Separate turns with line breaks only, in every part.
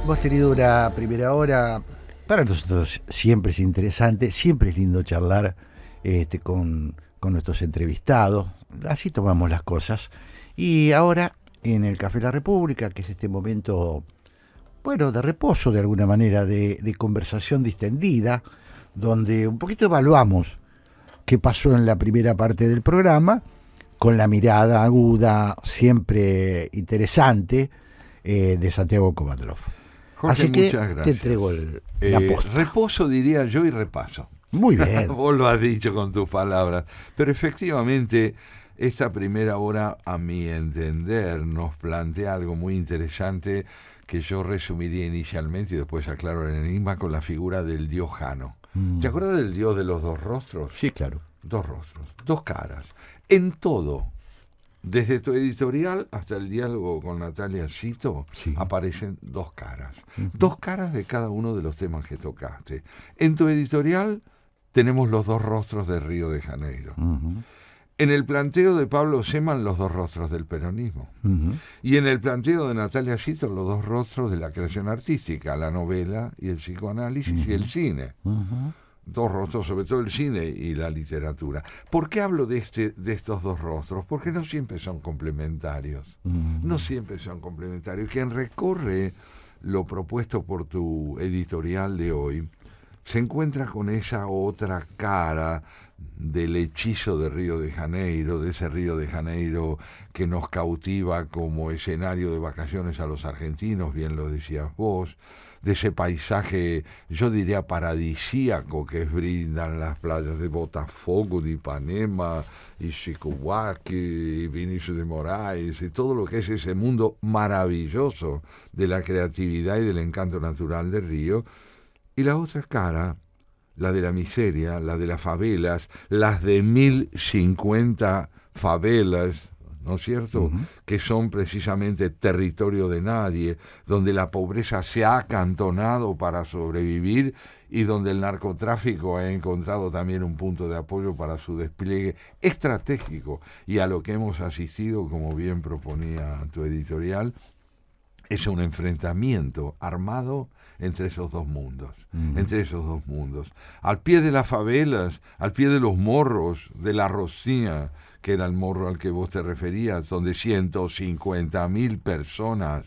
Hemos tenido una primera hora, para nosotros siempre es interesante, siempre es lindo charlar con nuestros entrevistados, así tomamos las cosas. Y ahora, en el Café La República, que es este momento, bueno, de reposo de alguna manera, de conversación distendida, donde un poquito evaluamos qué pasó en la primera parte del programa, con la mirada aguda, siempre interesante, de Santiago Kovatlov.
Jorge,
Así que
muchas
te
gracias.
entrego la posta.
Reposo diría yo y repaso.
Muy bien.
Vos lo has dicho con tus palabras. Pero efectivamente, esta primera hora, a mi entender, nos plantea algo muy interesante que yo resumiría inicialmente y después aclaro el enigma con la figura del dios Jano. ¿Te acuerdas del dios de los dos rostros?
Sí, claro.
Dos rostros, dos caras. En todo, desde tu editorial hasta el diálogo con Natalia Cito,
Sí.
aparecen dos caras. Dos caras de cada uno de los temas que tocaste. En tu editorial tenemos los dos rostros de Río de Janeiro. En el planteo de Pablo Seman, los dos rostros del peronismo. Y en el planteo de Natalia Cito, los dos rostros de la creación artística, la novela y el psicoanálisis y el cine. Dos rostros, sobre todo el cine y la literatura. ¿Por qué hablo de estos dos rostros? Porque no siempre son complementarios. No siempre son complementarios. Quien recorre lo propuesto por tu editorial de hoy se encuentra con esa otra cara del hechizo de Río de Janeiro, de ese Río de Janeiro que nos cautiva como escenario de vacaciones a los argentinos, bien lo decías vos, de ese paisaje, yo diría paradisíaco que brindan las playas de Botafogo, de Ipanema, y Chicohuaque, y Vinicius de Moraes, y todo lo que es ese mundo maravilloso de la creatividad y del encanto natural de Río. Y la otra cara, la de la miseria, la de las favelas, las de 1050 favelas, ¿no es cierto?, que son precisamente territorio de nadie, donde la pobreza se ha acantonado para sobrevivir y donde el narcotráfico ha encontrado también un punto de apoyo para su despliegue estratégico. Y a lo que hemos asistido, como bien proponía tu editorial, es un enfrentamiento armado entre esos dos mundos, al pie de las favelas, al pie de los morros, de la Rocía, que era el morro al que vos te referías, donde 150.000 personas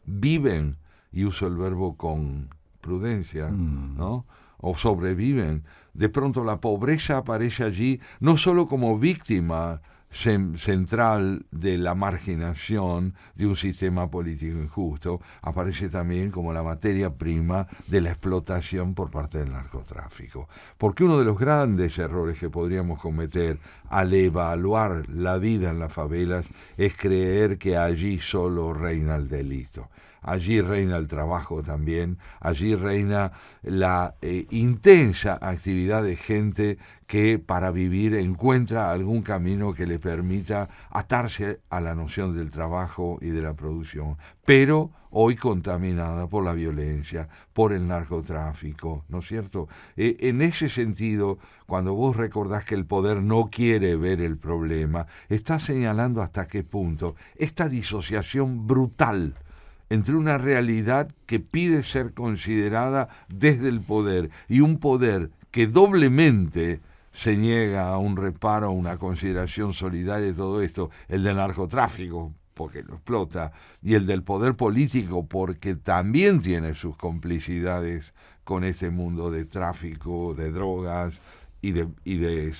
viven, y uso el verbo con prudencia, ¿no?, o sobreviven. De pronto la pobreza aparece allí, no solo como víctima central de la marginación de un sistema político injusto, aparece también como la materia prima de la explotación por parte del narcotráfico. Porque uno de los grandes errores que podríamos cometer al evaluar la vida en las favelas es creer que allí solo reina el delito. Allí reina el trabajo también, allí reina la intensa actividad de gente que para vivir encuentra algún camino que le permita atarse a la noción del trabajo y de la producción, pero hoy contaminada por la violencia, por el narcotráfico, ¿no es cierto? En ese sentido, cuando vos recordás que el poder no quiere ver el problema, estás señalando hasta qué punto esta disociación brutal entre una realidad que pide ser considerada desde el poder y un poder que doblemente se niega a un reparo, a una consideración solidaria de todo esto, el del narcotráfico, porque lo explota, y el del poder político, porque también tiene sus complicidades con este mundo de tráfico, de drogas y de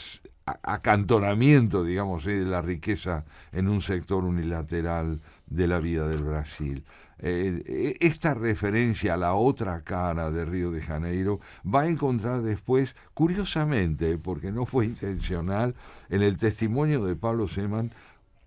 acantonamiento, digamos, de la riqueza en un sector unilateral de la vida del Brasil. Esta referencia a la otra cara de Río de Janeiro va a encontrar después, curiosamente, porque no fue intencional, en el testimonio de Pablo Seman,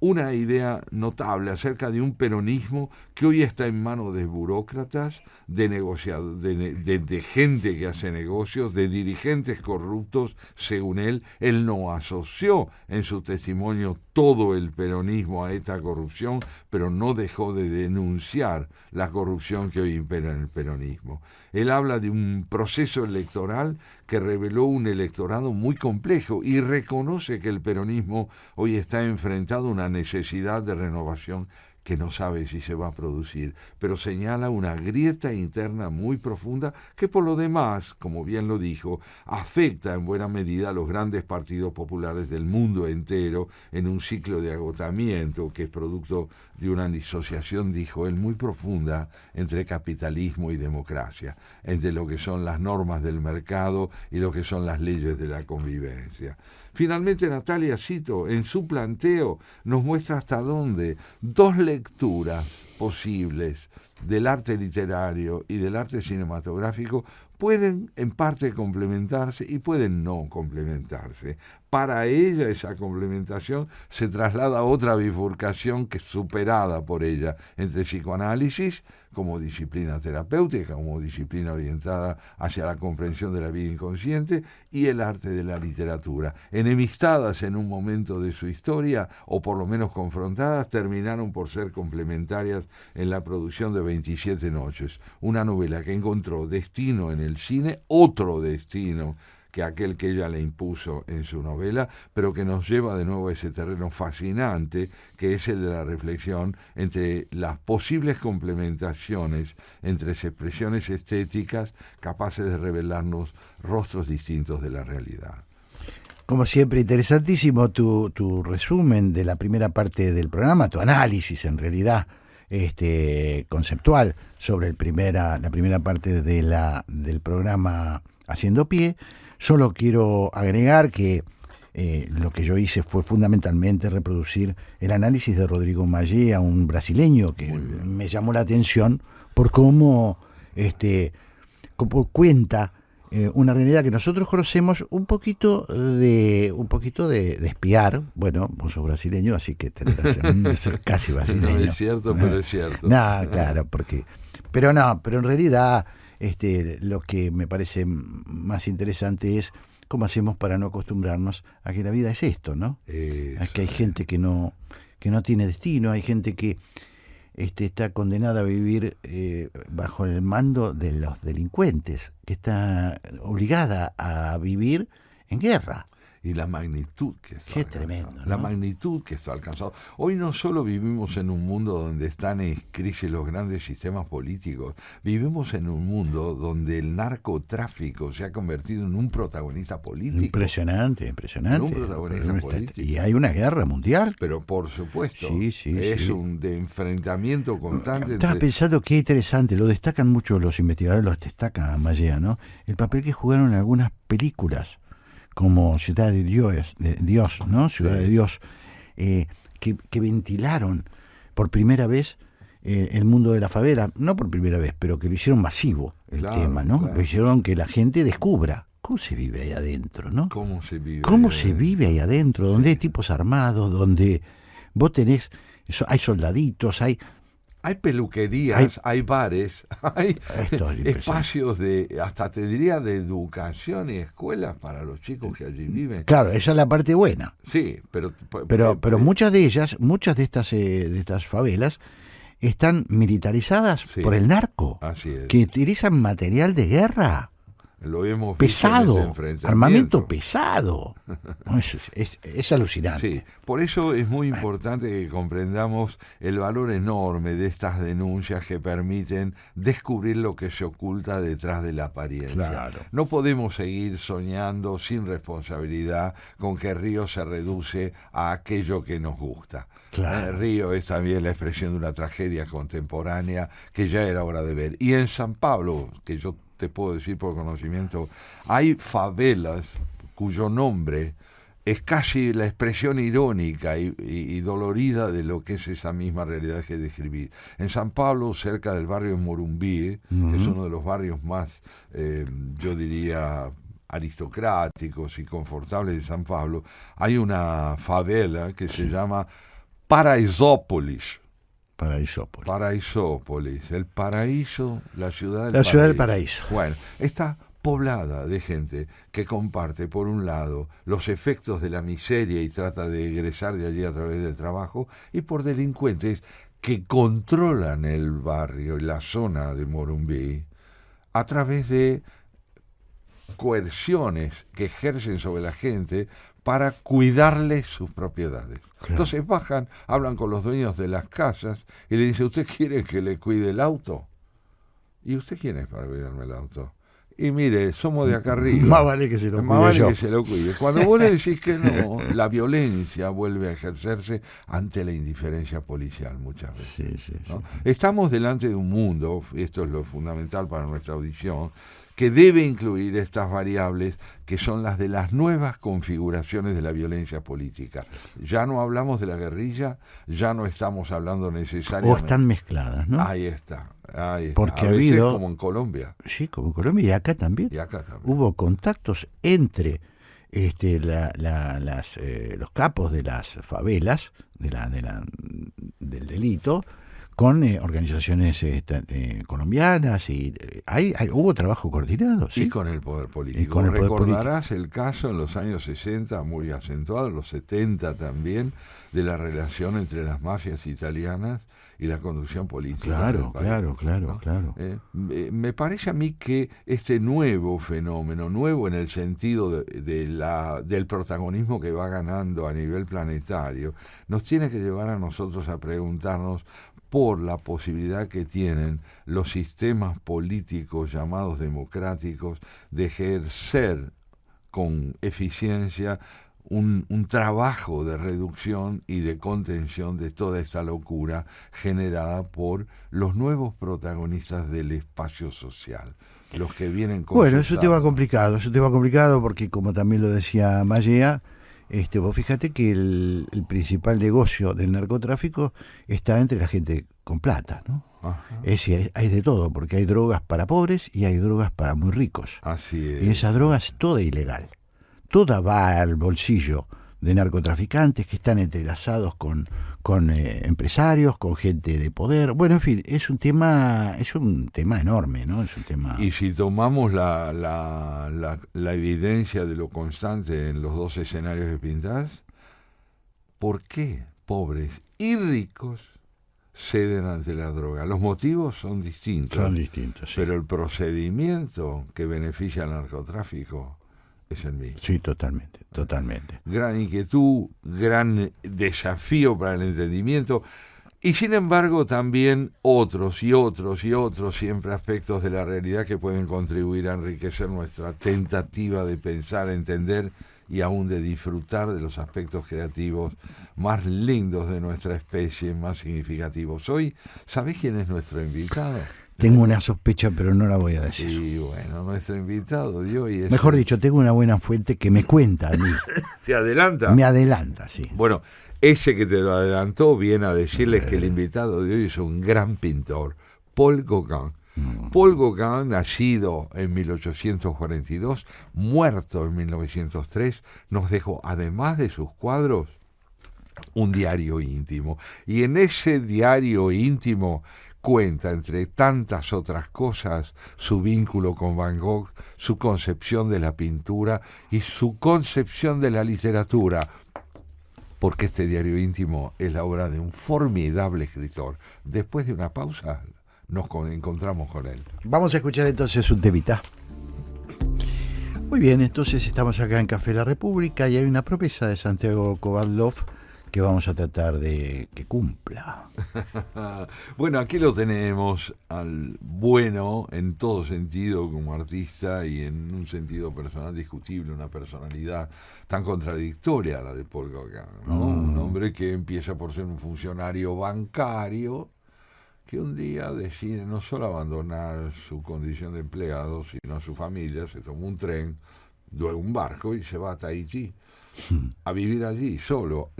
una idea notable acerca de un peronismo que hoy está en manos de burócratas, de gente que hace negocios, de dirigentes corruptos. Según él no asoció en su testimonio todo el peronismo a esta corrupción, pero no dejó de denunciar la corrupción que hoy impera en el peronismo. Él habla de un proceso electoral que reveló un electorado muy complejo y reconoce que el peronismo hoy está enfrentado a una necesidad de renovación que no sabe si se va a producir, pero señala una grieta interna muy profunda que por lo demás, como bien lo dijo, afecta en buena medida a los grandes partidos populares del mundo entero en un ciclo de agotamiento que es producto de una disociación, dijo él, muy profunda entre capitalismo y democracia, entre lo que son las normas del mercado y lo que son las leyes de la convivencia. Finalmente, Natalia, cito, en su planteo nos muestra hasta dónde dos lecturas posibles del arte literario y del arte cinematográfico pueden en parte complementarse y pueden no complementarse. Para ella esa complementación se traslada a otra bifurcación que es superada por ella entre psicoanálisis como disciplina terapéutica, como disciplina orientada hacia la comprensión de la vida inconsciente, y el arte de la literatura. Enemistadas en un momento de su historia, o por lo menos confrontadas, terminaron por ser complementarias en la producción de 27 noches, una novela que encontró destino en el cine, otro destino que aquel que ella le impuso en su novela, pero que nos lleva de nuevo a ese terreno fascinante que es el de la reflexión entre las posibles complementaciones entre expresiones estéticas capaces de revelarnos rostros distintos de la realidad.
Como siempre, interesantísimo tu resumen de la primera parte del programa, tu análisis en realidad conceptual sobre la primera parte del programa Haciendo Pie. Solo quiero agregar que lo que yo hice fue fundamentalmente reproducir el análisis de Rodrigo Mayea, un brasileño que me llamó la atención por cómo cuenta una realidad que nosotros conocemos un poquito de espiar. Bueno, vos sos brasileño, así que tendrás de ser casi brasileño.
No es cierto, pero es cierto.
No, claro, pero en realidad lo que me parece más interesante es cómo hacemos para no acostumbrarnos a que la vida es esto, ¿no? A que hay gente que no tiene destino, hay gente que está condenada a vivir bajo el mando de los delincuentes, que está obligada a vivir en guerra.
Y la magnitud que esto
Qué
ha
tremendo,
alcanzado.
¿no?
La magnitud que esto ha alcanzado. Hoy no solo vivimos en un mundo donde están en crisis los grandes sistemas políticos, vivimos en un mundo donde el narcotráfico se ha convertido en un protagonista político.
Impresionante.
En un protagonista político.
Y hay una guerra mundial.
Pero por supuesto,
Sí,
es un de enfrentamiento constante.
Estaba pensando qué interesante, lo destacan mucho los investigadores, lo destaca Mayea, ¿no? El papel que jugaron en algunas películas, como Ciudad de Dios, ¿no? Ciudad de Dios, que ventilaron por primera vez el mundo de la favela, no por primera vez, pero que lo hicieron masivo el tema, ¿no?
Claro.
Lo hicieron que la gente descubra cómo se vive ahí adentro, ¿no?
¿Cómo se vive?
¿Cómo se vive ahí adentro? Donde hay tipos armados, donde vos tenés, hay soldaditos, hay
peluquerías, hay bares, hay
Esto es
espacios hasta te diría, de educación y escuelas para los chicos que allí viven.
Claro, esa es la parte buena.
Sí, pero
muchas de estas favelas están militarizadas
Sí.
por el narco,
Así es.
que utilizan material de guerra
Lo hemos visto en
pesado,
ese enfrentamiento.
armamento pesado. No, es alucinante.
Sí, por eso es muy importante que comprendamos el valor enorme de estas denuncias que permiten descubrir lo que se oculta detrás de la apariencia.
Claro.
No podemos seguir soñando sin responsabilidad con que Río se reduce a aquello que nos gusta.
Claro.
Río es también la expresión de una tragedia contemporánea que ya era hora de ver. Y en San Pablo, que yo te puedo decir por conocimiento, hay favelas cuyo nombre es casi la expresión irónica y dolorida de lo que es esa misma realidad que describí. En San Pablo, cerca del barrio Morumbí, que es uno de los barrios más, yo diría, aristocráticos y confortables de San Pablo, hay una favela que se llama Paraisópolis. Paraisópolis, el paraíso, la ciudad del
paraíso.
Bueno, está poblada de gente que comparte, por un lado, los efectos de la miseria y trata de egresar de allí a través del trabajo, y por delincuentes que controlan el barrio y la zona de Morumbí a través de coerciones que ejercen sobre la gente para cuidarles sus propiedades.
Claro.
Entonces bajan, hablan con los dueños de las casas y le dicen, ¿usted quiere que le cuide el auto? ¿Y usted quién es para cuidarme el auto? Y mire, somos de acá arriba.
Más vale que se lo
Más
cuide
vale
yo.
que se lo cuide. Cuando vos le decís que no, la violencia vuelve a ejercerse ante la indiferencia policial muchas veces.
Sí,
¿no?
sí.
Estamos delante de un mundo, esto es lo fundamental para nuestra audición, que debe incluir estas variables que son las de las nuevas configuraciones de la violencia política. Ya no hablamos de la guerrilla, ya no estamos hablando
O
necesariamente...
están mezcladas, ¿no?
Ahí está.
Porque
a
ha
veces
habido-
como en Colombia
Sí, como en Colombia y acá también.
y acá también.
Hubo contactos entre los capos de las favelas, del delito, con organizaciones colombianas, y hubo trabajo coordinado, ¿sí?
Y con el poder político.
Y con el poder
Recordarás el caso en los años 60, muy acentuado, en los 70 también, de la relación entre las mafias italianas y la conducción política del país,
Claro.
Me parece a mí que este nuevo fenómeno, nuevo en el sentido del protagonismo que va ganando a nivel planetario, nos tiene que llevar a nosotros a preguntarnos por la posibilidad que tienen los sistemas políticos llamados democráticos de ejercer con eficiencia un trabajo de reducción y de contención de toda esta locura generada por los nuevos protagonistas del espacio social, los que vienen con
Bueno,
sus
es un tema
armas.
complicado porque, como también lo decía Mallea, vos fíjate que el principal negocio del narcotráfico está entre la gente con plata, ¿no?
Ajá.
Hay de todo, porque hay drogas para pobres y hay drogas para muy ricos.
Así es.
Y esa droga es toda ilegal. Toda va al bolsillo de narcotraficantes que están entrelazados con empresarios, con gente de poder. Bueno, en fin, es un tema enorme, ¿no? Es un tema...
Y si tomamos la evidencia de lo constante en los dos escenarios que pintás, ¿por qué pobres y ricos ceden ante la droga? Los motivos son distintos.
Son distintos, sí.
Pero el procedimiento que beneficia al narcotráfico es el mismo.
Sí, totalmente.
Gran inquietud, gran desafío para el entendimiento, y sin embargo también otros siempre aspectos de la realidad que pueden contribuir a enriquecer nuestra tentativa de pensar, entender y aún de disfrutar de los aspectos creativos más lindos de nuestra especie, más significativos. Hoy, ¿sabés quién es nuestro invitado?
Tengo una sospecha, pero no la voy a decir.
Y bueno, nuestro invitado de hoy es...
Mejor dicho, tengo una buena fuente que me cuenta a mí.
¿Se adelanta?
Me adelanta, sí.
Bueno, ese que te lo adelantó viene a decirles que el invitado de hoy es un gran pintor, Paul Gauguin. Paul Gauguin, nacido en 1842, muerto en 1903, nos dejó, además de sus cuadros, un diario íntimo. Y en ese diario íntimo cuenta, entre tantas otras cosas, su vínculo con Van Gogh, su concepción de la pintura y su concepción de la literatura, porque este diario íntimo es la obra de un formidable escritor. Después de una pausa nos encontramos con él.
Vamos a escuchar entonces un temita. Muy bien, entonces estamos acá en Café La República y hay una promesa de Santiago Kovadlov que vamos a tratar de que cumpla.
Bueno, aquí lo tenemos al bueno en todo sentido como artista y en un sentido personal discutible, una personalidad tan contradictoria a la de Paul Gauguin, ¿no? Un hombre que empieza por ser un funcionario bancario que un día decide no solo abandonar su condición de empleado, sino a su familia, se toma un tren, luego un barco y se va a Tahití. A vivir allí, solo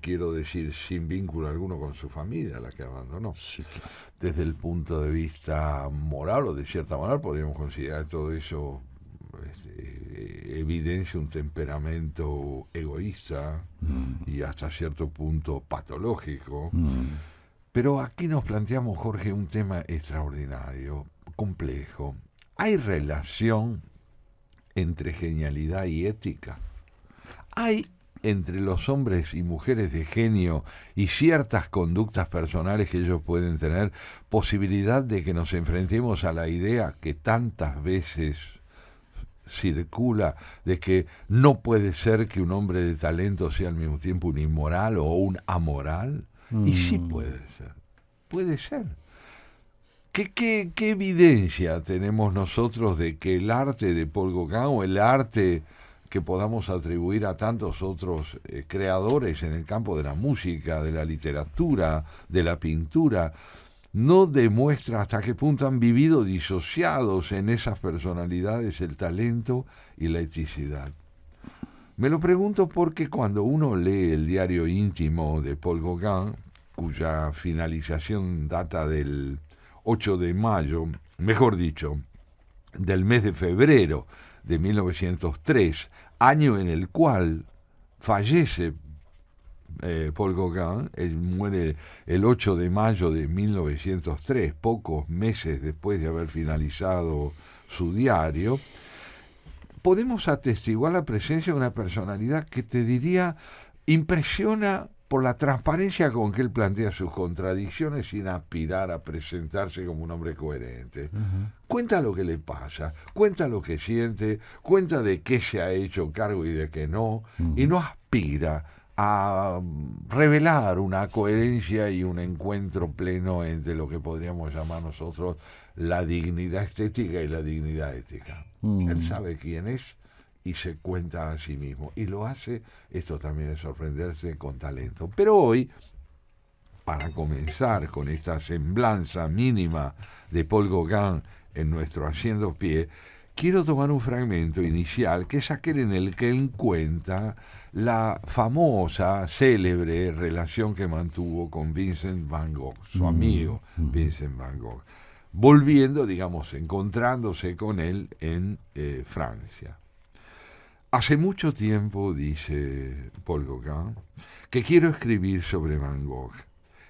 quiero decir, sin vínculo alguno con su familia, la que abandonó.
Sí, claro.
Desde el punto de vista moral, o de cierta manera, podríamos considerar todo eso evidencia un temperamento egoísta y hasta cierto punto patológico. Pero aquí nos planteamos, Jorge, un tema extraordinario, complejo. ¿Hay relación entre genialidad y ética? ¿Hay entre los hombres y mujeres de genio y ciertas conductas personales que ellos pueden tener posibilidad de que nos enfrentemos a la idea que tantas veces circula de que no puede ser que un hombre de talento sea al mismo tiempo un inmoral o un amoral? Y sí puede ser. ¿Qué evidencia tenemos nosotros de que el arte de Paul Gauguin o el arte que podamos atribuir a tantos otros creadores en el campo de la música, de la literatura, de la pintura, no demuestra hasta qué punto han vivido disociados en esas personalidades el talento y la eticidad? Me lo pregunto porque cuando uno lee el diario íntimo de Paul Gauguin, cuya finalización data del 8 de mayo, mejor dicho, del mes de febrero de 1903, año en el cual fallece Paul Gauguin. Él muere el 8 de mayo de 1903, pocos meses después de haber finalizado su diario. Podemos atestiguar la presencia de una personalidad que, te diría, impresiona por la transparencia con que él plantea sus contradicciones sin aspirar a presentarse como un hombre coherente. Cuenta lo que le pasa, cuenta lo que siente, cuenta de qué se ha hecho cargo y de qué no, y no aspira a revelar una coherencia y un encuentro pleno entre lo que podríamos llamar nosotros la dignidad estética y la dignidad ética. Él sabe quién es y se cuenta a sí mismo. Y lo hace, esto también es sorprenderse, con talento. Pero hoy, para comenzar con esta semblanza mínima de Paul Gauguin en nuestro Haciendo Pie, quiero tomar un fragmento inicial, que es aquel en el que él cuenta la famosa, célebre relación que mantuvo con Vincent van Gogh, su amigo Vincent van Gogh, volviendo, digamos, encontrándose con él en Francia. Hace mucho tiempo, dice Paul Gauguin, que quiero escribir sobre Van Gogh,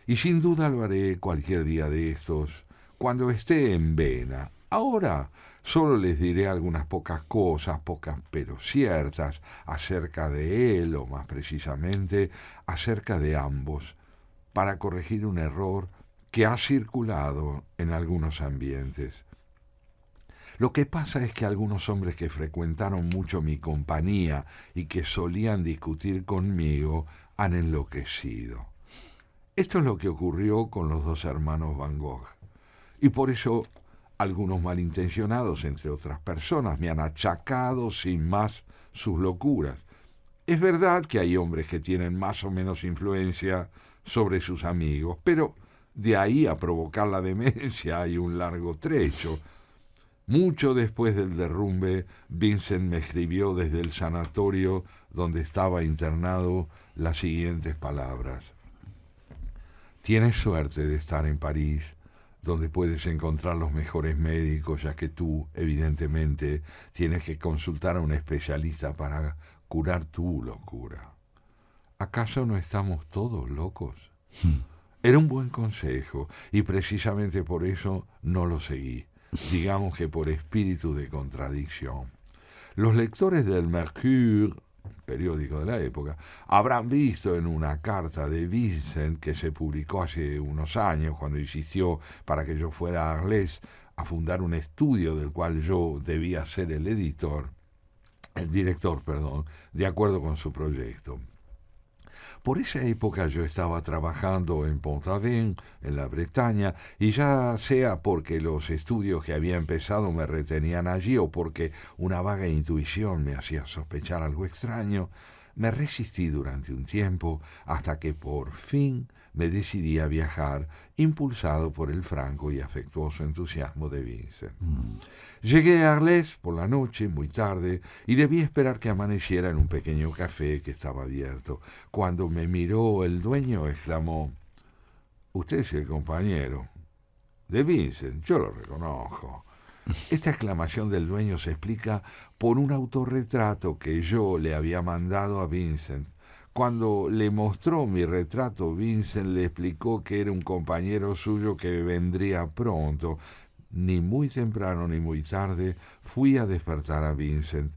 y sin duda lo haré cualquier día de estos, cuando esté en Vena. Ahora solo les diré algunas pocas cosas, pocas pero ciertas, acerca de él, o más precisamente, acerca de ambos, para corregir un error que ha circulado en algunos ambientes. Lo que pasa es que algunos hombres que frecuentaron mucho mi compañía y que solían discutir conmigo han enloquecido. Esto es lo que ocurrió con los dos hermanos Van Gogh. Y por eso algunos malintencionados, entre otras personas, me han achacado sin más sus locuras. Es verdad que hay hombres que tienen más o menos influencia sobre sus amigos, pero de ahí a provocar la demencia hay un largo trecho. Mucho después del derrumbe, Vincent me escribió desde el sanatorio donde estaba internado las siguientes palabras: tienes suerte de estar en París, donde puedes encontrar los mejores médicos, ya que tú, evidentemente, tienes que consultar a un especialista para curar tu locura. ¿Acaso no estamos todos locos? Era un buen consejo, y precisamente por eso no lo seguí. Digamos que por espíritu de contradicción. Los lectores del Mercure, periódico de la época, habrán visto en una carta de Vincent que se publicó hace unos años, cuando insistió para que yo fuera a Arles a fundar un estudio del cual yo debía ser el director, de acuerdo con su proyecto. Por esa época yo estaba trabajando en Pont-Aven, en la Bretaña, y ya sea porque los estudios que había empezado me retenían allí o porque una vaga intuición me hacía sospechar algo extraño, me resistí durante un tiempo hasta que por fin me decidí a viajar, impulsado por el franco y afectuoso entusiasmo de Vincent. Llegué a Arles por la noche, muy tarde, y debí esperar que amaneciera en un pequeño café que estaba abierto. Cuando me miró el dueño, exclamó: «Usted es el compañero de Vincent, yo lo reconozco». Esta exclamación del dueño se explica por un autorretrato que yo le había mandado a Vincent. Cuando le mostró mi retrato, Vincent le explicó que era un compañero suyo que vendría pronto. Ni muy temprano ni muy tarde fui a despertar a Vincent.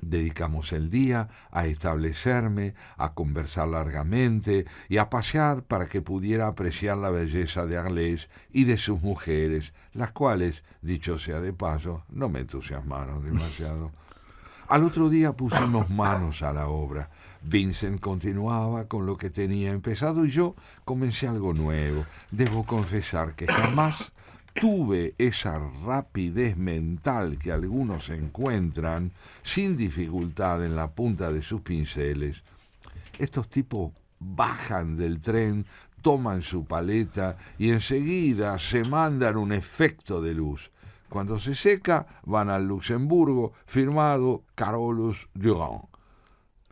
Dedicamos el día a establecerme, a conversar largamente y a pasear para que pudiera apreciar la belleza de Arles y de sus mujeres, las cuales, dicho sea de paso, no me entusiasmaron demasiado. Al otro día pusimos manos a la obra. Vincent continuaba con lo que tenía empezado y yo comencé algo nuevo. Debo confesar que jamás tuve esa rapidez mental que algunos encuentran sin dificultad en la punta de sus pinceles. Estos tipos bajan del tren, toman su paleta y enseguida se mandan un efecto de luz. Cuando se seca, van al Luxemburgo, firmado Carolus Duran.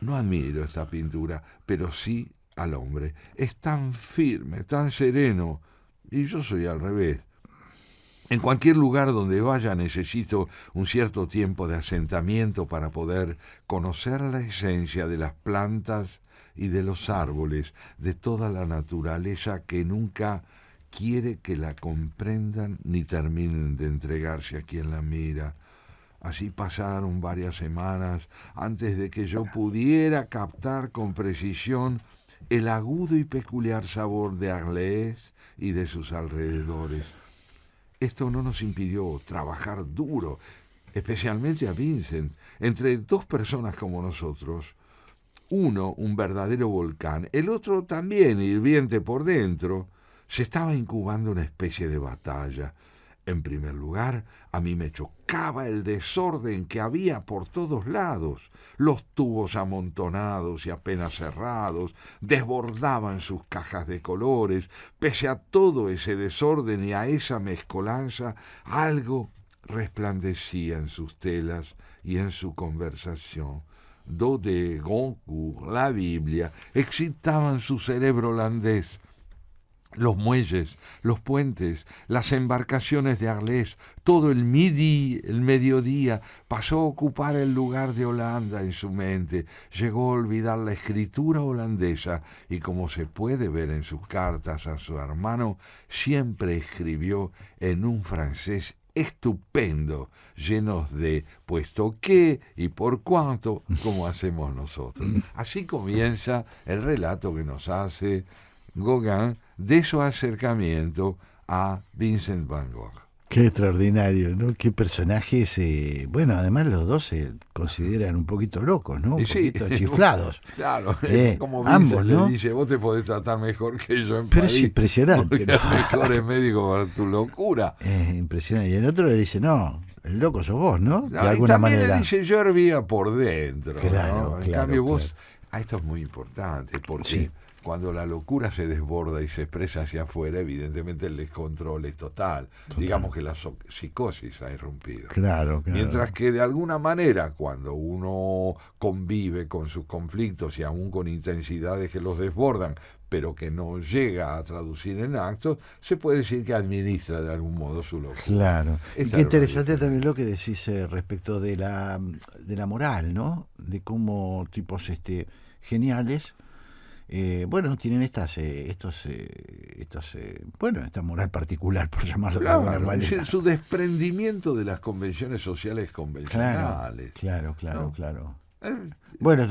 No admiro esta pintura, pero sí al hombre. Es tan firme, tan sereno, y yo soy al revés. En cualquier lugar donde vaya necesito un cierto tiempo de asentamiento para poder conocer la esencia de las plantas y de los árboles, de toda la naturaleza que nunca quiere que la comprendan ni terminen de entregarse a quien la mira. Así pasaron varias semanas antes de que yo pudiera captar con precisión el agudo y peculiar sabor de Arles y de sus alrededores. Esto no nos impidió trabajar duro, especialmente a Vincent, entre dos personas como nosotros. Uno, un verdadero volcán, el otro también hirviente por dentro. Se estaba incubando una especie de batalla. En primer lugar, a mí me chocaba el desorden que había por todos lados. Los tubos amontonados y apenas cerrados desbordaban sus cajas de colores. Pese a todo ese desorden y a esa mezcolanza, algo resplandecía en sus telas y en su conversación. Dos de Goncourt, la Biblia, excitaban su cerebro holandés. Los muelles, los puentes, las embarcaciones de Arles, todo el Midi, el mediodía, pasó a ocupar el lugar de Holanda en su mente. Llegó a olvidar la escritura holandesa y, como se puede ver en sus cartas a su hermano, siempre escribió en un francés estupendo, llenos de puesto que y por cuánto, como hacemos nosotros. Así comienza el relato que nos hace Gauguin de su acercamiento a Vincent van Gogh.
Qué extraordinario, ¿no? Qué personajes, bueno, además los dos se consideran un poquito locos, ¿no? Un poquito chiflados.
Claro, como Vincent
ambos, ¿no?
le dice, vos te podés tratar mejor que yo en
Pero
París.
es impresionante,
porque
¿no?
el mejor es médico para tu locura.
Impresionante. Y el otro le dice, no, el loco sos vos, ¿no? De
No,
alguna
y también
manera.
le dice, yo hervía por dentro.
Claro,
¿no? En
claro,
cambio vos,
claro.
esto es muy importante, porque
Sí.
cuando la locura se desborda y se expresa hacia afuera, evidentemente el descontrol es total. Digamos que la psicosis ha irrumpido.
Claro, claro.
Mientras que de alguna manera, cuando uno convive con sus conflictos y aún con intensidades que los desbordan, pero que no llega a traducir en actos, se puede decir que administra de algún modo su locura.
Claro. Y
Esa
qué
es la
interesante
diferencia.
también lo que decís respecto de la moral, ¿no? De cómo tipos geniales, bueno, tienen esta moral particular, por llamarlo de alguna
Claro,
manera.
su desprendimiento de las convenciones sociales convencionales.
Claro.
¿No?
Bueno,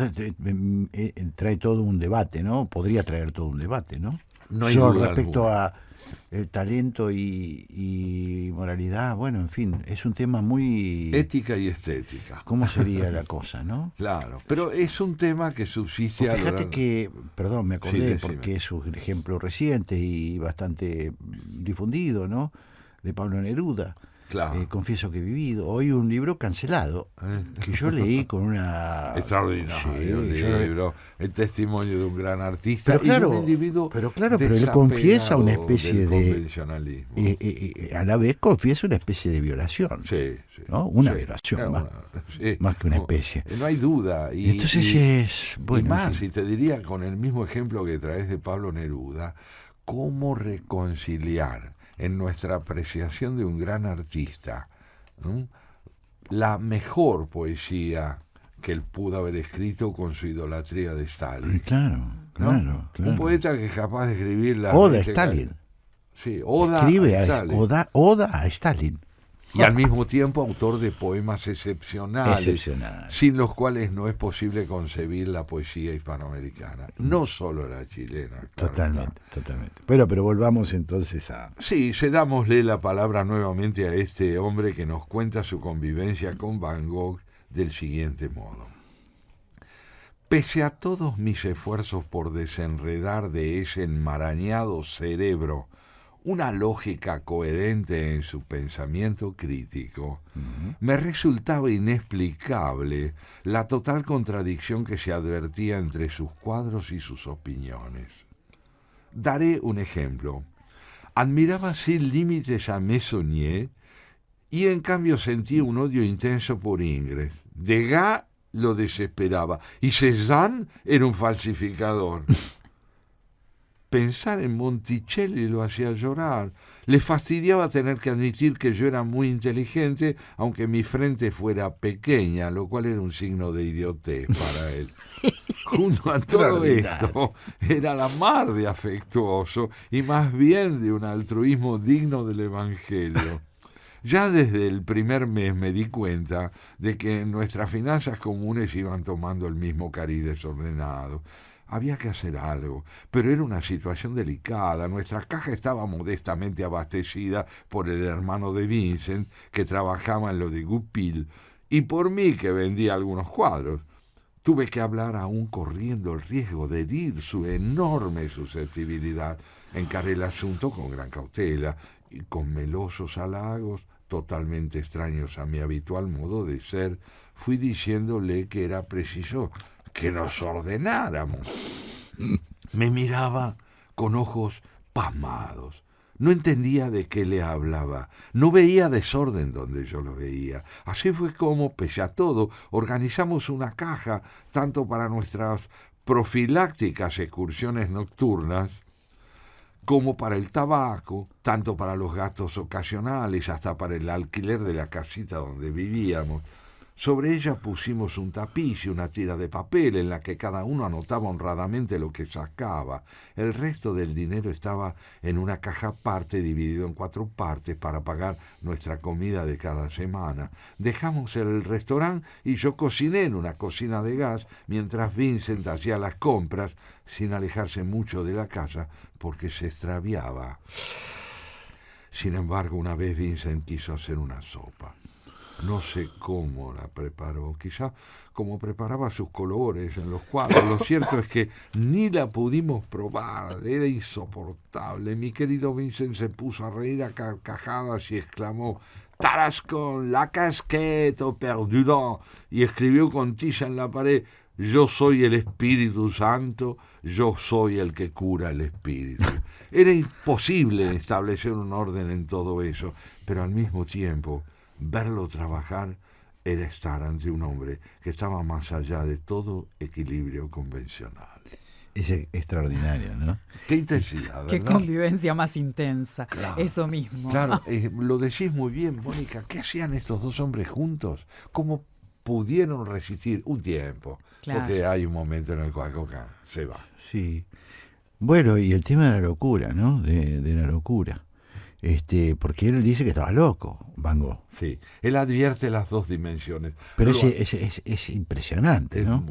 trae todo un debate, ¿no? Podría traer todo un debate, ¿no?
No hay
Yo
duda
respecto
alguna.
a talento y moralidad, bueno, en fin, es un tema muy...
Ética y estética.
¿Cómo sería la cosa, no?
Claro, pero es un tema que subsiste a lo
Fíjate
largo-
que, perdón, me acordé,
Sí, decime.
porque es un ejemplo reciente y bastante difundido, ¿no? De Pablo Neruda.
Claro.
Confieso que he vivido. Hoy un libro cancelado que yo leí con una...
Extraordinario
Sí, yo-
libro, el testimonio de un gran artista
Pero
y de
claro,
un individuo
pero él confiesa una
desapegado
especie
del
de...
convencionalismo.
a la vez confiesa una especie de violación.
Sí.
¿no? Una
Sí.
violación,
Es
más,
sí.
más que una
No,
especie.
no hay duda. Y,
Entonces
y-
es... Bueno,
y más,
en fin.
y te diría con el mismo ejemplo que traes de Pablo Neruda, cómo reconciliar en nuestra apreciación de un gran artista, ¿no?, la mejor poesía que él pudo haber escrito con su idolatría de Stalin.
Claro,
¿no?
claro.
Un poeta que es capaz de escribir la...
Oda a Stalin.
Sí, Oda
Escribe
a Stalin.
Oda a Stalin.
Y al mismo tiempo autor de poemas excepcionales,
Excepcional.
sin los cuales no es posible concebir la poesía hispanoamericana, no solo la chilena. Claro,
Totalmente, totalmente. Bueno, pero volvamos entonces a...
Sí, cedámosle la palabra nuevamente a este hombre que nos cuenta su convivencia con Van Gogh del siguiente modo. Pese a todos mis esfuerzos por desenredar de ese enmarañado cerebro una lógica coherente en su pensamiento crítico, me resultaba inexplicable la total contradicción que se advertía entre sus cuadros y sus opiniones. Daré un ejemplo. Admiraba sin límites a Meissonier y en cambio sentía un odio intenso por Ingres. Degas lo desesperaba y Cézanne era un falsificador. Pensar en Monticelli lo hacía llorar. Le fastidiaba tener que admitir que yo era muy inteligente, aunque mi frente fuera pequeña, lo cual era un signo de idiotez para él. Junto a todo esto, era la mar de afectuoso y más bien de un altruismo digno del Evangelio. Ya desde el primer mes me di cuenta de que nuestras finanzas comunes iban tomando el mismo cariz desordenado. Había que hacer algo, pero era una situación delicada. Nuestra caja estaba modestamente abastecida por el hermano de Vincent, que trabajaba en lo de Goupil, y por mí, que vendía algunos cuadros. Tuve que hablar aún corriendo el riesgo de herir su enorme susceptibilidad. Encaré el asunto con gran cautela y con melosos halagos, totalmente extraños a mi habitual modo de ser, fui diciéndole que era preciso que nos ordenáramos. Me miraba con ojos pasmados. No entendía de qué le hablaba. No veía desorden donde yo lo veía. Así fue como, pese a todo, organizamos una caja, tanto para nuestras profilácticas excursiones nocturnas, como para el tabaco, tanto para los gastos ocasionales, hasta para el alquiler de la casita donde vivíamos. Sobre ella pusimos un tapiz y una tira de papel en la que cada uno anotaba honradamente lo que sacaba. El resto del dinero estaba en una caja aparte, dividido en 4 partes, para pagar nuestra comida de cada semana. Dejamos el restaurante y yo cociné en una cocina de gas, mientras Vincent hacía las compras, sin alejarse mucho de la casa, porque se extraviaba. Sin embargo, una vez Vincent quiso hacer una sopa. No sé cómo la preparó, quizá como preparaba sus colores en los cuadros. Lo cierto es que ni la pudimos probar, era insoportable. Mi querido Vincent se puso a reír a carcajadas y exclamó: «Tarascon, la casquette au perdudant», y escribió con tiza en la pared: «Yo soy el Espíritu Santo, yo soy el que cura el espíritu». Era imposible establecer un orden en todo eso, pero al mismo tiempo verlo trabajar era estar ante un hombre que estaba más allá de todo equilibrio convencional.
Es extraordinario, ¿no?
Qué intensidad, ¿verdad?
Qué convivencia más intensa,
Claro,
eso mismo.
Claro, lo decís muy bien, Mónica. ¿Qué hacían estos dos hombres juntos? ¿Cómo pudieron resistir un tiempo?
Claro.
Porque hay un momento en el cual Coca se va.
Sí. Bueno, y el tema de la locura, ¿no? De la locura. Porque él dice que estaba loco, Van Gogh.
Sí, él advierte las dos dimensiones.
Pero es impresionante, ¿no?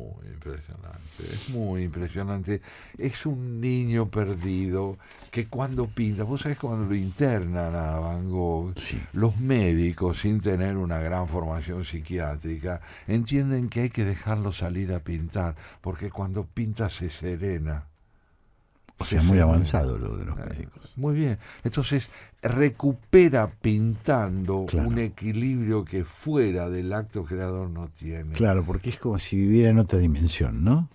Es muy impresionante. Es un niño perdido que cuando pinta, vos sabés, cuando lo internan a Van Gogh,
Sí.
los médicos, sin tener una gran formación psiquiátrica, entienden que hay que dejarlo salir a pintar, porque cuando pinta se serena.
O sea, muy avanzado lo de los médicos.
Muy bien. Entonces, recupera pintando
Claro.
un equilibrio que fuera del acto creador no tiene.
Claro, porque es como si viviera en otra dimensión, ¿no?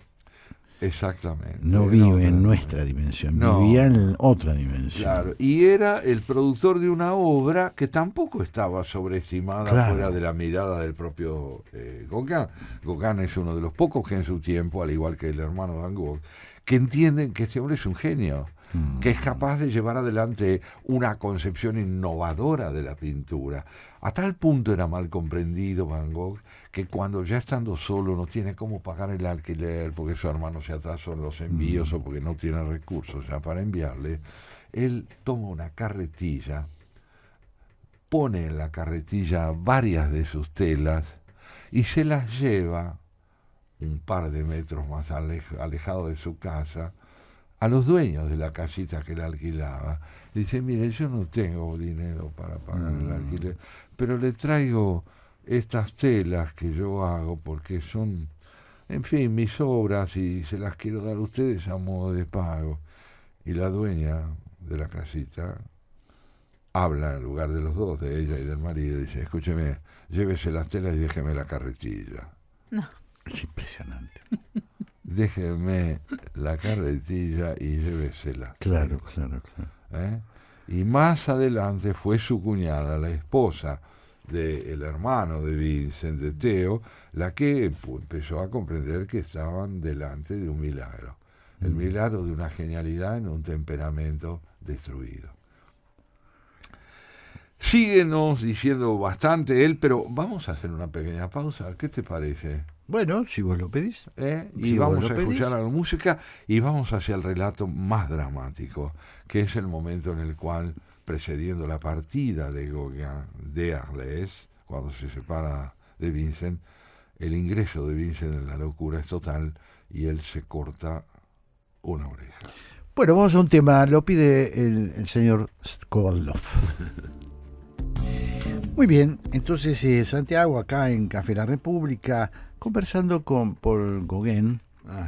Exactamente.
No vive en nuestra dimensión,
No.
vivía en otra dimensión.
Claro, y era el productor de una obra que tampoco estaba sobreestimada,
Claro.
fuera de la mirada del propio Gauguin. Gauguin es uno de los pocos que en su tiempo, al igual que el hermano Van Gogh, que entienden que este hombre es un genio, que es capaz de llevar adelante una concepción innovadora de la pintura. A tal punto era mal comprendido Van Gogh que cuando ya estando solo no tiene cómo pagar el alquiler porque su hermano se atrasó en los envíos o porque no tiene recursos ya para enviarle, él toma una carretilla pone en la carretilla varias de sus telas y se las lleva un par de metros más alejado de su casa a los dueños de la casita que él alquilaba. Dice, mire, yo no tengo dinero para pagar el alquiler, pero le traigo estas telas que yo hago porque son, en fin, mis obras y se las quiero dar a ustedes a modo de pago. Y la dueña de la casita habla en lugar de los dos, de ella y del marido, y dice, escúcheme, llévese las telas y déjeme la carretilla.
No.
Es impresionante.
Déjeme la carretilla y llévesela.
Claro.
¿Eh? Y más adelante fue su cuñada, la esposa del hermano de Vincent, de Theo, la que empezó a comprender que estaban delante de un milagro. El milagro de una genialidad en un temperamento destruido. Síguenos diciendo bastante él, pero vamos a hacer una pequeña pausa. ¿Qué te parece?
Bueno, si vos lo pedís.
Y
Si vos
vamos
lo
a
pedís.
escuchar la música y vamos hacia el relato más dramático, que es el momento en el cual, precediendo la partida de Gauguin de Arles, cuando se separa de Vincent, el ingreso de Vincent en la locura es total y él se corta una oreja.
Bueno, vamos a un tema, lo pide el señor Kovalov. Muy bien, entonces Santiago acá en Café La República, conversando con Paul Gauguin,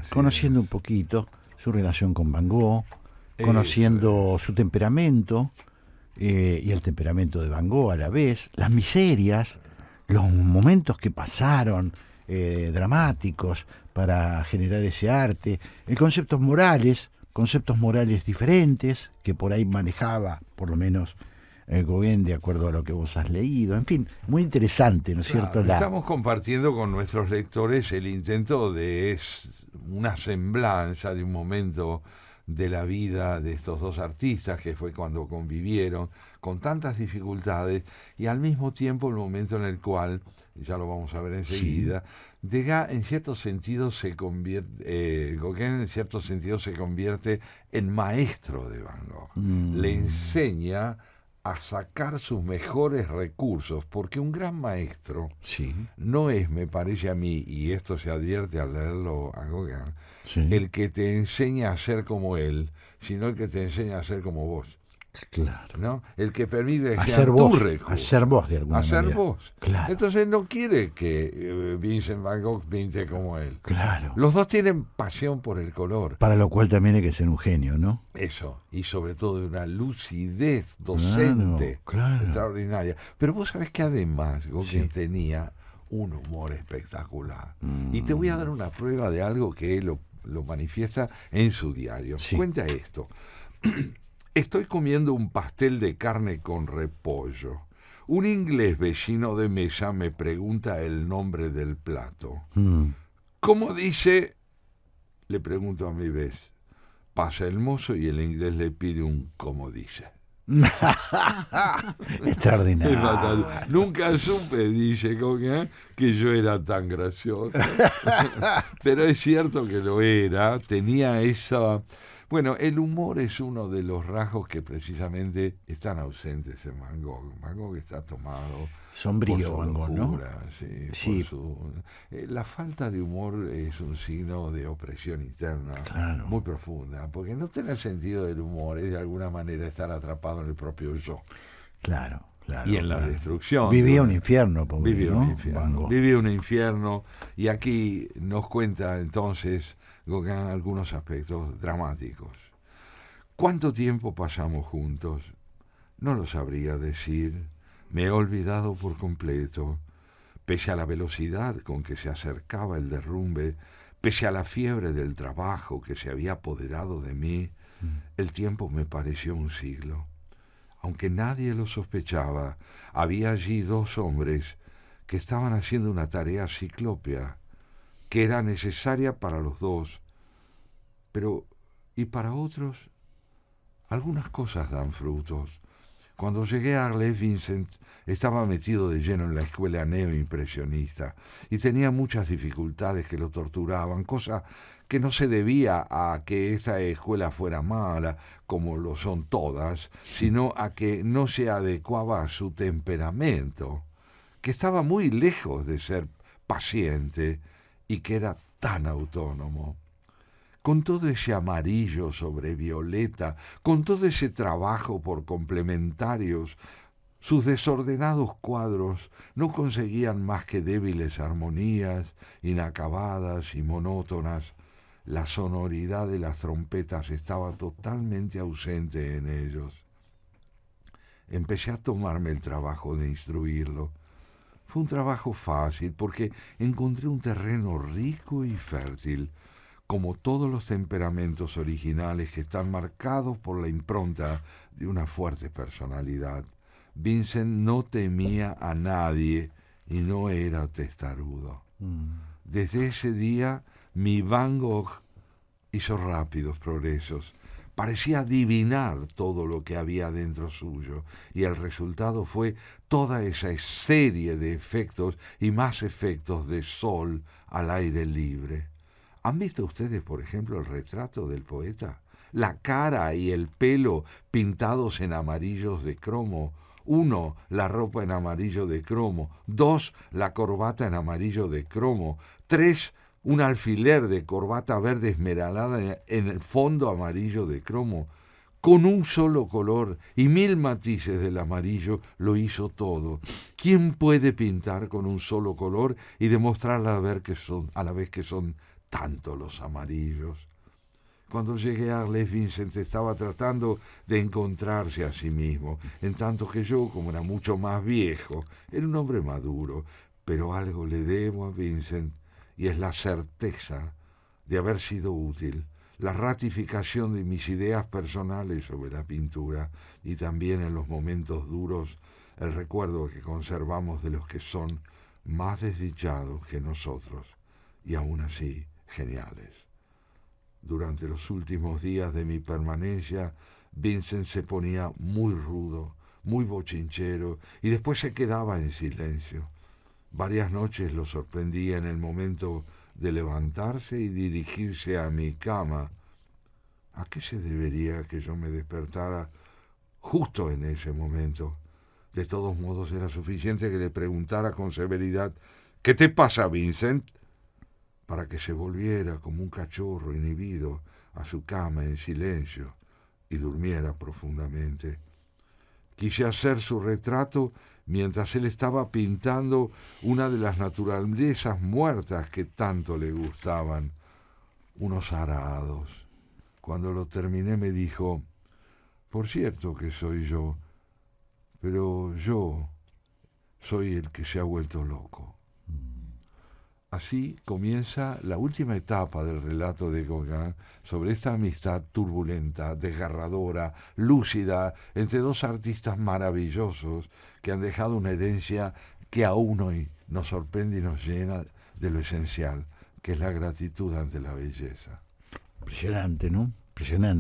conociendo un poquito su relación con Van Gogh, conociendo su temperamento y el temperamento de Van Gogh a la vez, las miserias, los momentos que pasaron dramáticos para generar ese arte, conceptos morales diferentes que por ahí manejaba, por lo menos Gauguin, de acuerdo a lo que vos has leído. En fin, muy interesante, ¿no es cierto?
Estamos compartiendo con nuestros lectores el intento de una semblanza de un momento de la vida de estos dos artistas, que fue cuando convivieron con tantas dificultades, y al mismo tiempo el momento en el cual, ya lo vamos a ver enseguida, Degas en cierto sentido se convierte, Gauguin en cierto sentido se convierte en maestro de Van Gogh. Le enseña a sacar sus mejores recursos, porque un gran maestro no es, me parece a mí, y esto se advierte al leerlo a Gauguin, el que te enseña a ser como él, sino el que te enseña a ser como vos.
Claro.
¿No? El que permite que
hacer vos de alguna manera.
Hacer vos.
Claro.
Entonces no quiere que Vincent Van Gogh pinte como él.
Claro.
Los dos tienen pasión por el color.
Para lo cual también hay que ser un genio, ¿no?
Eso, y sobre todo de una lucidez docente extraordinaria. Pero vos sabés que además Gauguin tenía un humor espectacular. Y te voy a dar una prueba de algo que él lo manifiesta en su diario. Cuenta esto. Estoy comiendo un pastel de carne con repollo. Un inglés vecino de mesa me pregunta el nombre del plato. ¿Cómo dice? Le pregunto a mi vez. Pasa el mozo y el inglés le pide un ¿cómo dice?
Extraordinario.
Nunca supe, dice Gauguin, que yo era tan gracioso. Pero es cierto que lo era. Tenía esa... Bueno, el humor es uno de los rasgos que precisamente están ausentes en Van Gogh. Van Gogh está tomado
sombrío,
por su
Van Gogh,
locura,
¿no?
Sí. La falta de humor es un signo de opresión interna muy profunda, porque no tener sentido del humor es de alguna manera estar atrapado en el propio yo.
Claro.
Y en la destrucción.
Vivía un infierno, pobre,
vivía
¿no?
Vivía un infierno, y aquí nos cuenta entonces Gauguin algunos aspectos dramáticos. ¿Cuánto tiempo pasamos juntos? No lo sabría decir. Me he olvidado por completo. Pese a la velocidad con que se acercaba el derrumbe, pese a la fiebre del trabajo que se había apoderado de mí, el tiempo me pareció un siglo. Aunque nadie lo sospechaba, había allí dos hombres que estaban haciendo una tarea ciclópea, que era necesaria para los dos, pero, y para otros, algunas cosas dan frutos. Cuando llegué a Arles, Vincent estaba metido de lleno en la escuela neoimpresionista y tenía muchas dificultades que lo torturaban, cosa que no se debía a que esta escuela fuera mala, como lo son todas, sino a que no se adecuaba a su temperamento, que estaba muy lejos de ser paciente y que era tan autónomo. Con todo ese amarillo sobre violeta, con todo ese trabajo por complementarios, sus desordenados cuadros no conseguían más que débiles armonías, inacabadas y monótonas. La sonoridad de las trompetas estaba totalmente ausente en ellos. Empecé a tomarme el trabajo de instruirlo. Fue un trabajo fácil porque encontré un terreno rico y fértil, como todos los temperamentos originales que están marcados por la impronta de una fuerte personalidad. Vincent no temía a nadie y no era testarudo. Desde ese día, mi Van Gogh hizo rápidos progresos. Parecía adivinar todo lo que había dentro suyo, y el resultado fue toda esa serie de efectos y más efectos de sol al aire libre. ¿Han visto ustedes, por ejemplo, el retrato del poeta? La cara y el pelo pintados en amarillos de cromo. 1, la ropa en amarillo de cromo. 2, la corbata en amarillo de cromo. 3, un alfiler de corbata verde esmeralda en el fondo amarillo de cromo. Con un solo color y 1000 matices del amarillo lo hizo todo. ¿Quién puede pintar con un solo color y demostrar a la vez que son tanto los amarillos? Cuando llegué a Arles, Vincent estaba tratando de encontrarse a sí mismo, en tanto que yo, como era mucho más viejo, era un hombre maduro, pero algo le debo a Vincent, y es la certeza de haber sido útil, la ratificación de mis ideas personales sobre la pintura, y también en los momentos duros el recuerdo que conservamos de los que son más desdichados que nosotros, y aún así geniales. Durante los últimos días de mi permanencia, Vincent se ponía muy rudo, muy bochinchero, y después se quedaba en silencio. Varias noches lo sorprendía en el momento de levantarse y dirigirse a mi cama. ¿A qué se debería que yo me despertara justo en ese momento? De todos modos, era suficiente que le preguntara con severidad: ¿qué te pasa, Vincent?, para que se volviera como un cachorro inhibido a su cama en silencio y durmiera profundamente. Quise hacer su retrato mientras él estaba pintando una de las naturalezas muertas que tanto le gustaban, unos arados. Cuando lo terminé me dijo: por cierto que soy yo, pero yo soy el que se ha vuelto loco. Así comienza la última etapa del relato de Gauguin sobre esta amistad turbulenta, desgarradora, lúcida, entre dos artistas maravillosos que han dejado una herencia que aún hoy nos sorprende y nos llena de lo esencial, que es la gratitud ante la belleza.
Impresionante, ¿no?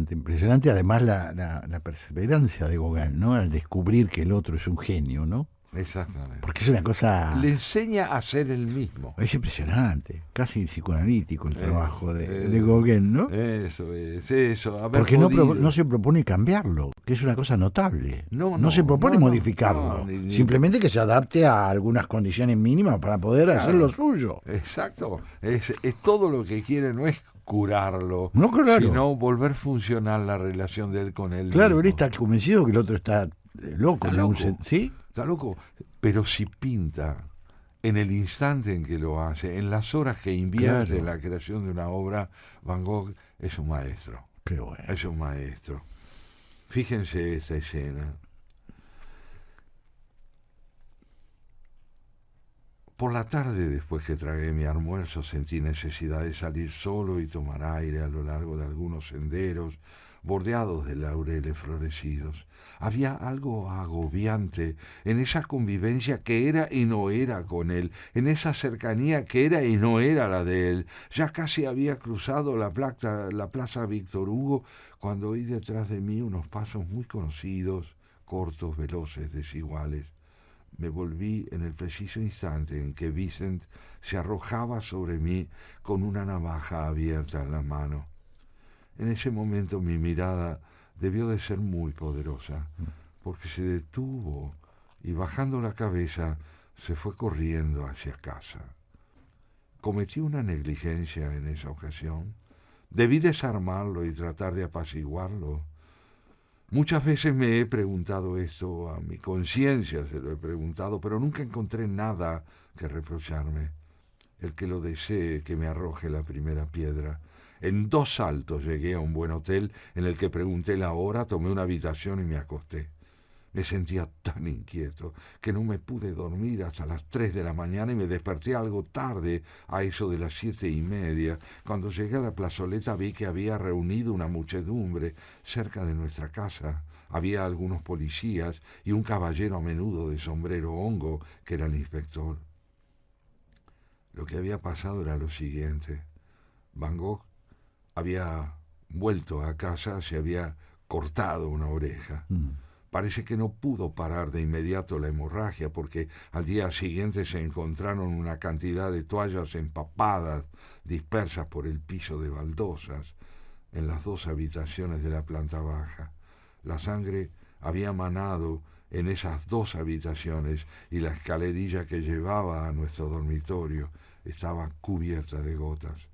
Impresionante además la perseverancia de Gauguin, ¿no? Al descubrir que el otro es un genio, ¿no?
Exactamente.
Porque es una cosa...
Le enseña a ser el mismo.
Es impresionante, casi psicoanalítico el trabajo de Gauguin, ¿no?
Eso es, eso.
Porque no se propone cambiarlo, que es una cosa notable. No se propone modificarlo, simplemente que se adapte a algunas condiciones mínimas para poder hacer lo suyo.
Exacto, es todo lo que quiere, no es curarlo,
sino
volver funcional la relación de él con él.
Claro,
mismo.
Él está convencido que el otro está loco. ¿Sí?
Está loco, pero si pinta en el instante en que lo hace, en las horas que invierte en la creación de una obra, Van Gogh es un maestro.
Qué bueno.
Es un maestro. Fíjense esta escena. Por la tarde, después que tragué mi almuerzo, sentí necesidad de salir solo y tomar aire a lo largo de algunos senderos bordeados de laureles florecidos. Había algo agobiante en esa convivencia que era y no era con él, en esa cercanía que era y no era la de él. Ya casi había cruzado la plaza Víctor Hugo cuando oí detrás de mí unos pasos muy conocidos, cortos, veloces, desiguales. Me volví en el preciso instante en que Vicent se arrojaba sobre mí con una navaja abierta en la mano. En ese momento mi mirada debió de ser muy poderosa, porque se detuvo y bajando la cabeza se fue corriendo hacia casa. ¿Cometí una negligencia en esa ocasión? ¿Debí desarmarlo y tratar de apaciguarlo? Muchas veces me he preguntado esto, a mi conciencia se lo he preguntado, pero nunca encontré nada que reprocharme. El que lo desee, que me arroje la primera piedra. En 2 saltos llegué a un buen hotel en el que pregunté la hora, tomé una habitación y me acosté. Me sentía tan inquieto que no me pude dormir hasta las 3 de la mañana y me desperté algo tarde, a eso de las 7:30. Cuando llegué a la plazoleta vi que había reunido una muchedumbre cerca de nuestra casa. Había algunos policías y un caballero a menudo de sombrero hongo, que era el inspector. Lo que había pasado era lo siguiente. Van Gogh había vuelto a casa, se había cortado una oreja. Parece que no pudo parar de inmediato la hemorragia porque al día siguiente se encontraron una cantidad de toallas empapadas dispersas por el piso de baldosas en las 2 habitaciones de la planta baja. La sangre había manado en esas 2 habitaciones y la escalerilla que llevaba a nuestro dormitorio estaba cubierta de gotas.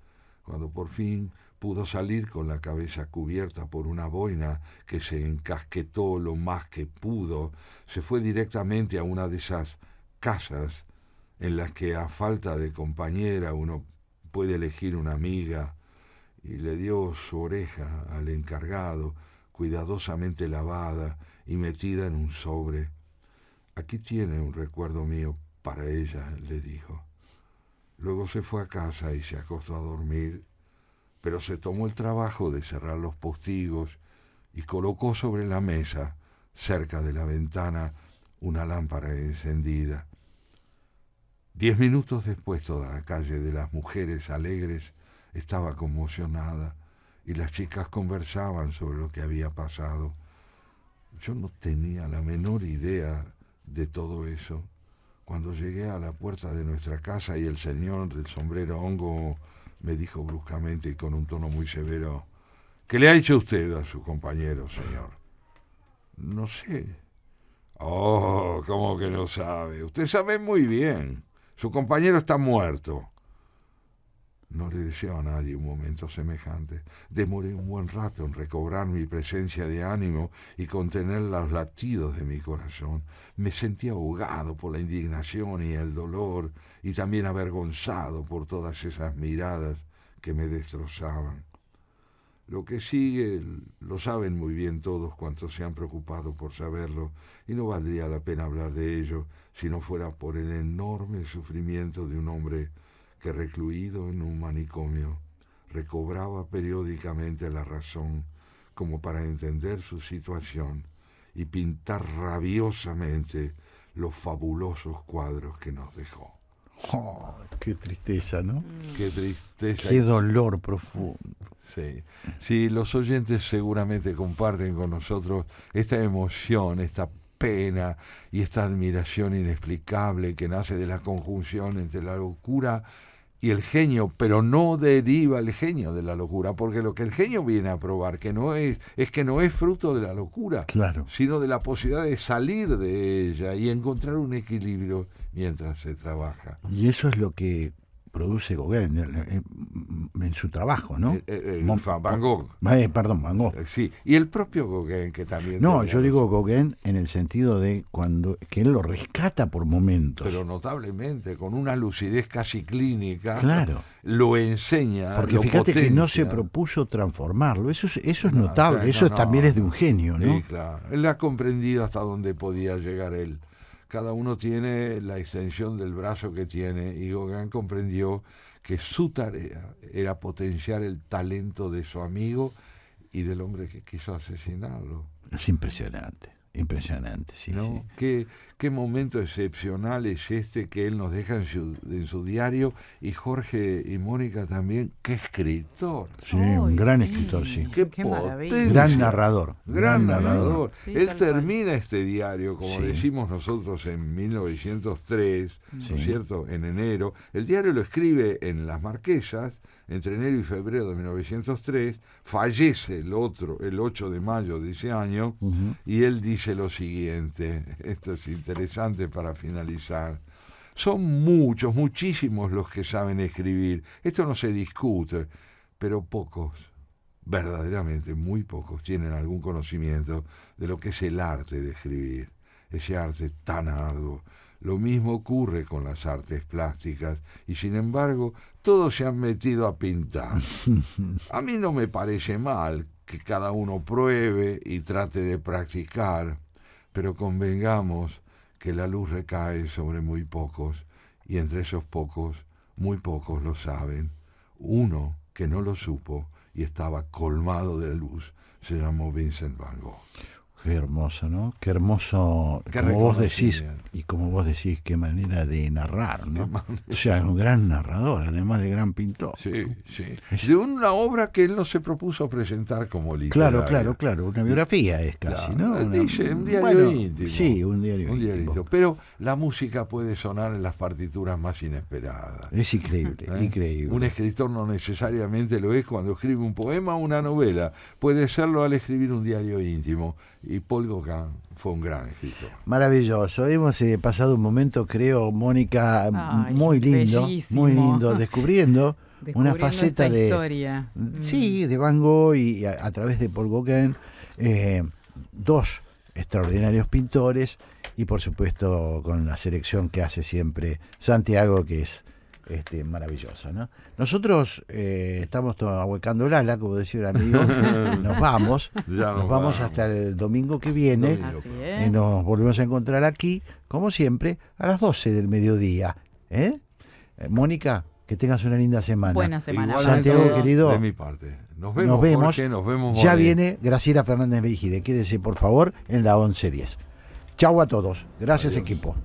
Cuando por fin pudo salir con la cabeza cubierta por una boina que se encasquetó lo más que pudo, se fue directamente a una de esas casas en las que a falta de compañera uno puede elegir una amiga, y le dio su oreja al encargado, cuidadosamente lavada y metida en un sobre. «Aquí tiene un recuerdo mío para ella», le dijo. Luego se fue a casa y se acostó a dormir, pero se tomó el trabajo de cerrar los postigos y colocó sobre la mesa, cerca de la ventana, una lámpara encendida. 10 minutos después toda la calle de las mujeres alegres estaba conmocionada y las chicas conversaban sobre lo que había pasado. Yo no tenía la menor idea de todo eso. Cuando llegué a la puerta de nuestra casa y el señor del sombrero hongo me dijo bruscamente y con un tono muy severo: «¿Qué le ha hecho usted a su compañero, señor?» «No sé». «Oh, ¿cómo que no sabe? Usted sabe muy bien. Su compañero está muerto». No le deseo a nadie un momento semejante. Demoré un buen rato en recobrar mi presencia de ánimo y contener los latidos de mi corazón. Me sentía ahogado por la indignación y el dolor, y también avergonzado por todas esas miradas que me destrozaban. Lo que sigue lo saben muy bien todos cuantos se han preocupado por saberlo, y no valdría la pena hablar de ello si no fuera por el enorme sufrimiento de un hombre que, recluido en un manicomio, recobraba periódicamente la razón como para entender su situación y pintar rabiosamente los fabulosos cuadros que nos dejó.
Oh, qué tristeza, ¿no?
Qué tristeza.
Qué dolor profundo.
Sí. Sí, los oyentes seguramente comparten con nosotros esta emoción, esta pena y esta admiración inexplicable que nace de la conjunción entre la locura y el genio, pero no deriva el genio de la locura, porque lo que el genio viene a probar que no es que no es fruto de la locura,
Claro.
sino de la posibilidad de salir de ella y encontrar un equilibrio mientras se trabaja.
Y eso es lo que produce Gauguin en su trabajo, ¿no?
Van Gogh.
Perdón, Van Gogh.
Sí, y el propio Gauguin, que también...
No, yo digo Gauguin en el sentido de que él lo rescata por momentos.
Pero notablemente, con una lucidez casi clínica,
claro,
lo enseña.
porque
lo
fíjate
potencia.
que no se propuso transformarlo. Eso es
No,
notable.
claro,
Eso
no,
también es de un genio, ¿no?
Sí, claro. Él ha comprendido hasta dónde podía llegar él. Cada uno tiene la extensión del brazo que tiene, y Gauguin comprendió que su tarea era potenciar el talento de su amigo y del hombre que quiso asesinarlo.
Es impresionante. Impresionante, sí,
¿no?
sí.
Qué momento excepcional es este que él nos deja en su diario, y Jorge y Mónica también, qué escritor.
Sí,
Ay,
un gran
sí.
escritor, sí.
Qué
maravilla.
potencia.
Gran narrador.
Gran narrador.
Sí,
Él
tal cual.
termina este diario, como
Sí.
decimos nosotros, en 1903, ¿no
Sí.
es cierto?, en enero. El diario lo escribe en Las Marquesas, entre enero y febrero de 1903, fallece el 8 de mayo de ese año,
Ujú.
y él dice lo siguiente, esto es interesante para finalizar: son muchos, muchísimos los que saben escribir, esto no se discute, pero pocos, verdaderamente muy pocos, tienen algún conocimiento de lo que es el arte de escribir, ese arte tan arduo. Lo mismo ocurre con las artes plásticas, y sin embargo todos se han metido a pintar. A mí no me parece mal que cada uno pruebe y trate de practicar, pero convengamos que la luz recae sobre muy pocos, y entre esos pocos, muy pocos lo saben. Uno que no lo supo y estaba colmado de luz se llamó Vincent Van Gogh.
Qué hermoso, ¿no? Qué hermoso,
Qué
como vos decís,
reconocimiento.
y como vos decís, qué manera de narrar, ¿no?
Qué manera.
O sea, es un gran narrador, además de gran pintor.
Sí, sí. De una obra que él no se propuso presentar como
Claro,
literaria.
claro, una biografía es casi,
Claro,
¿no?
dice, un diario
bueno,
íntimo.
Sí, un diario
Un diario
íntimo.
íntimo. Pero la música puede sonar en las partituras más inesperadas.
Es increíble,
¿Eh?
increíble.
Un escritor no necesariamente lo es cuando escribe un poema o una novela. Puede serlo al escribir un diario íntimo. Y Paul Gauguin fue un gran escritor.
Maravilloso. Hemos pasado un momento, creo, Mónica,
Ay,
muy lindo,
bellísimo.
muy lindo, descubriendo una faceta
esta
de
historia.
sí, de Van Gogh, y a través de Paul Gauguin, dos extraordinarios pintores, y por supuesto con la selección que hace siempre Santiago, que es maravilloso, ¿no? Nosotros estamos ahuecando el ala, como decía el amigo. Nos vamos.
Ya
Nos vamos hasta el domingo que viene.
Domingo.
Así
Y
es.
nos volvemos a encontrar aquí, como siempre, a las 12 del mediodía. Mónica, que tengas una linda semana.
Buena semana.
Igualmente,
Santiago, querido,
de mi parte. Nos vemos,
nos vemos.
Jorge, nos vemos.
Ya
Moni.
viene Graciela Fernández Mejide. Quédese, por favor, en la 11:10. Chau a todos. Gracias,
Adiós.
equipo.